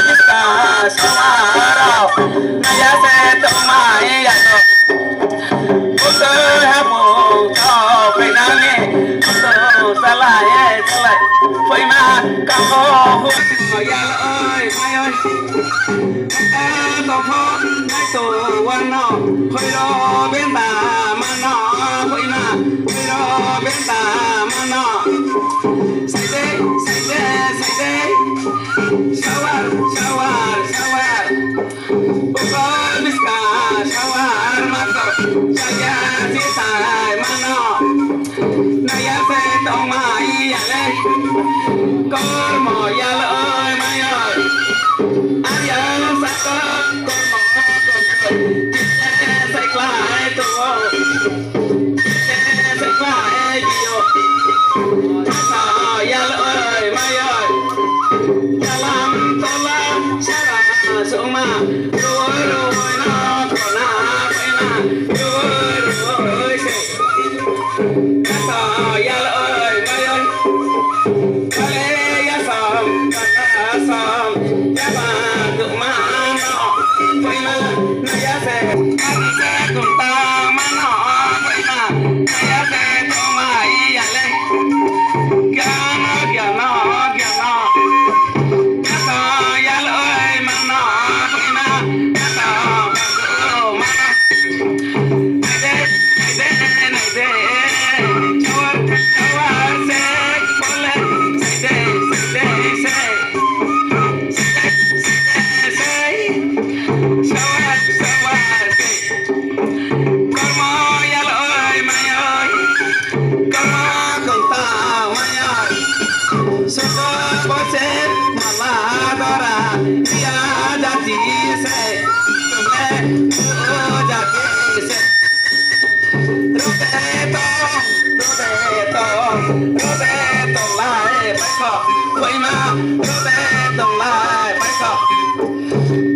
bisa suara naya se tumai ya to uto hapo to penange uto salai salai phơi ma cam ho hu ya ơi mai ơi ta to ho nai to wan no khơi lo bên ta ma no phơi ma khơi lo bên ta ma no say day shower shower shower pukul bisa shower mako saya si sai mano naya se tong mai ya le con mò ya le ơi mai ơi aya sa con mò con sai klai tu sai klai dio sa ya le ơi mai ơi dalam tola cara suma roi roi na kona pena roi roi se kata ya ơi mai ơi kale ya sam kata sam ya ba tu ma no pena na ya se ani se kun ta ma no pena na ya se to mai ya le kya no ya ơi mà nó phải mà nó mà này đây chúa sẽ có lên sẽ con mò ya ơi mày ơi con mò con tao mày ơi suka bose mala dora dia jati se tume o jati se robe to lai pai kho koi ma robe to lai pai kho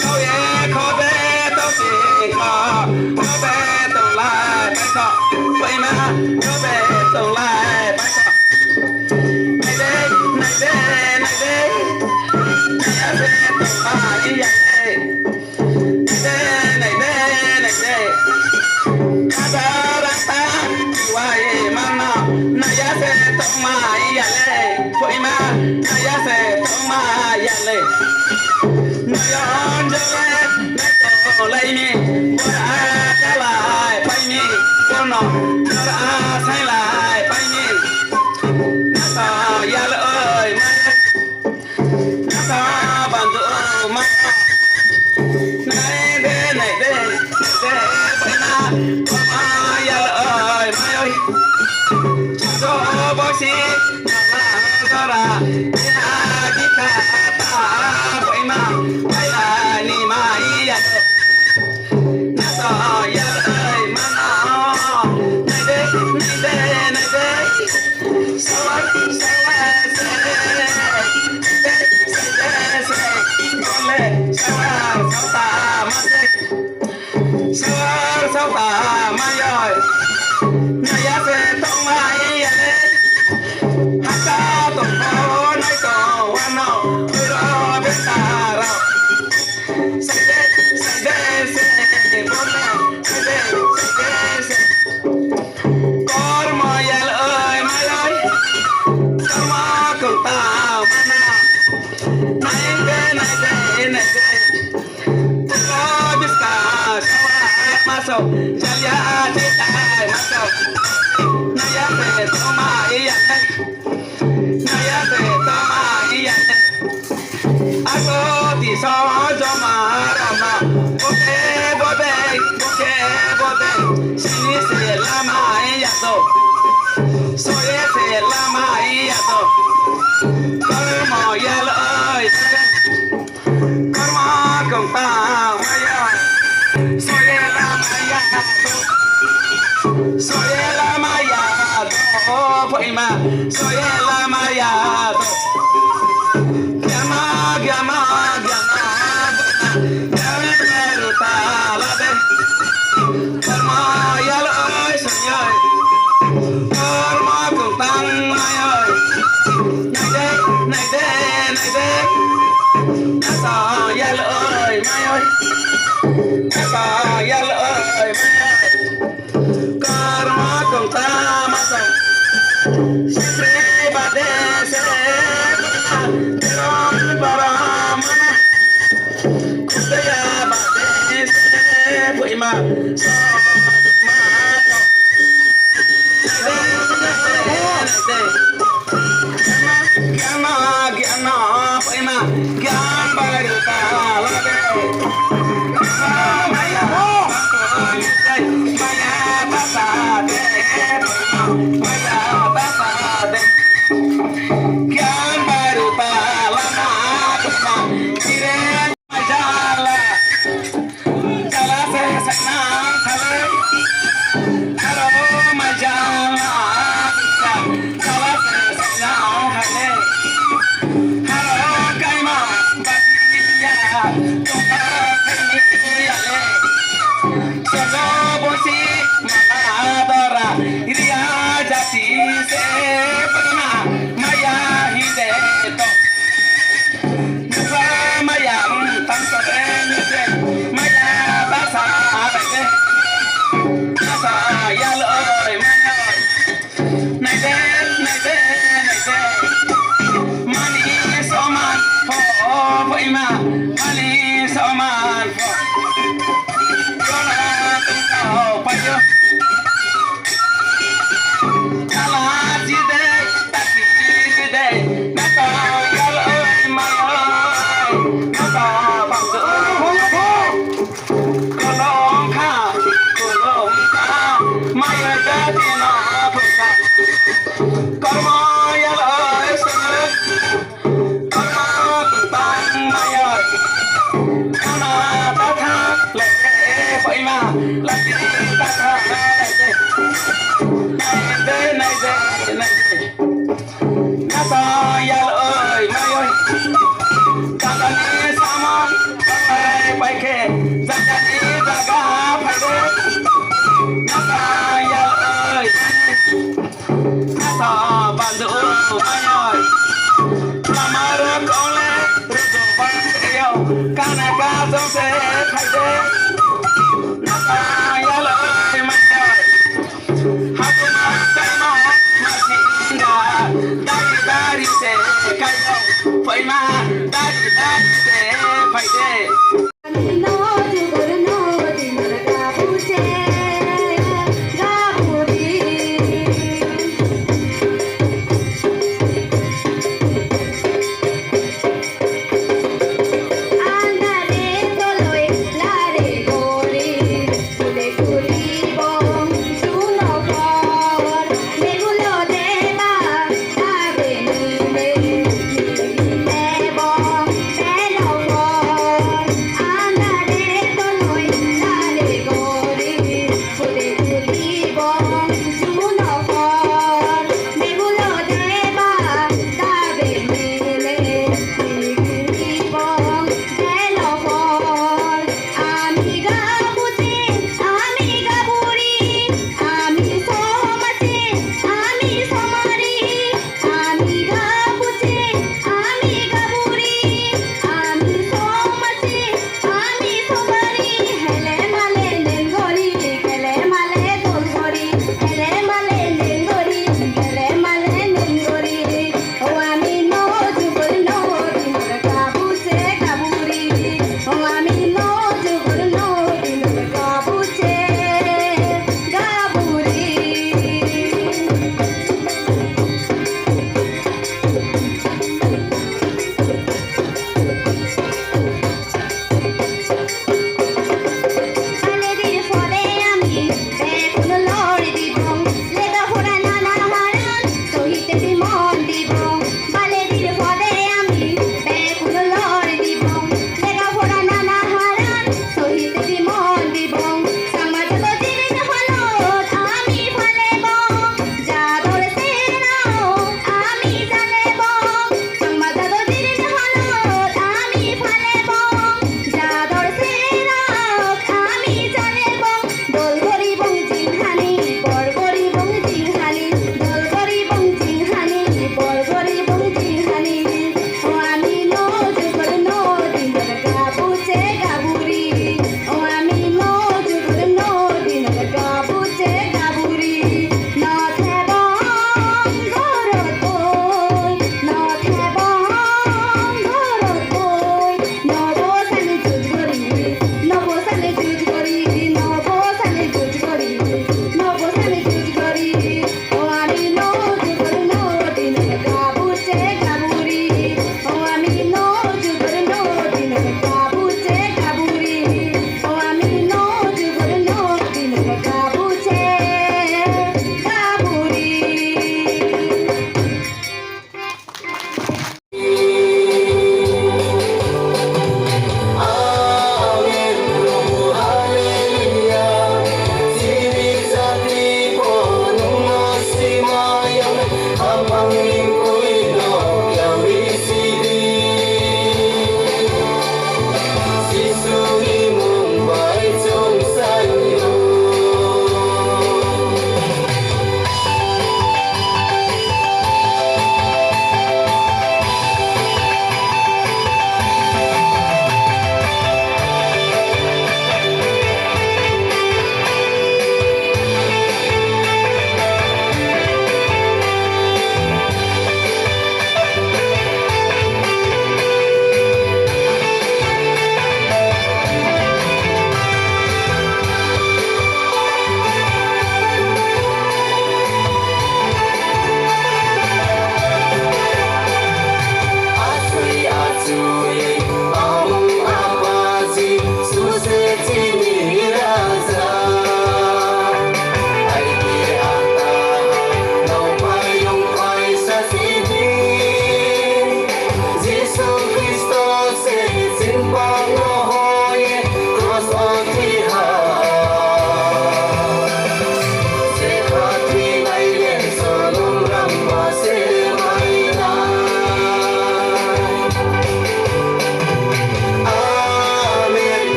to ye kho be to se kho robe to lai pai kho koi ma robe to lai pai kho này đây này đây ya se to mai ya này đây ada rata wai mana na ya se to mai ya le foi ma na ya se to mai ya le na ya jale na to lai ni bora ka lai pai ni kono ra sai lai pai ni na ya le ơi na ban do ma này đây phải na ma ya le ơi mai ơi cho bác sĩ mà ra ya đi cả ta phải mà phải là ni mai ya na ya le ơi ma này đây sao ta mai ơi naya se tong mai ya le haka to ko nai to wano ro be ta ra se bole se kor ma ya ơi mai ơi sama ko ta mana này đây masuk saya cita masuk naya se toma iya naya se toma iya aku di so joma rama oke bobe sini se lama iya to soye se lama iya to karma ya ơi karma công ta maya soye la maya do phải mà soy la maya do gama ta la de karma ya ơi señor karma con tan mai ơi này đây sa Siempre va de ser Teron para mana Kutaya va de ser Puima Thank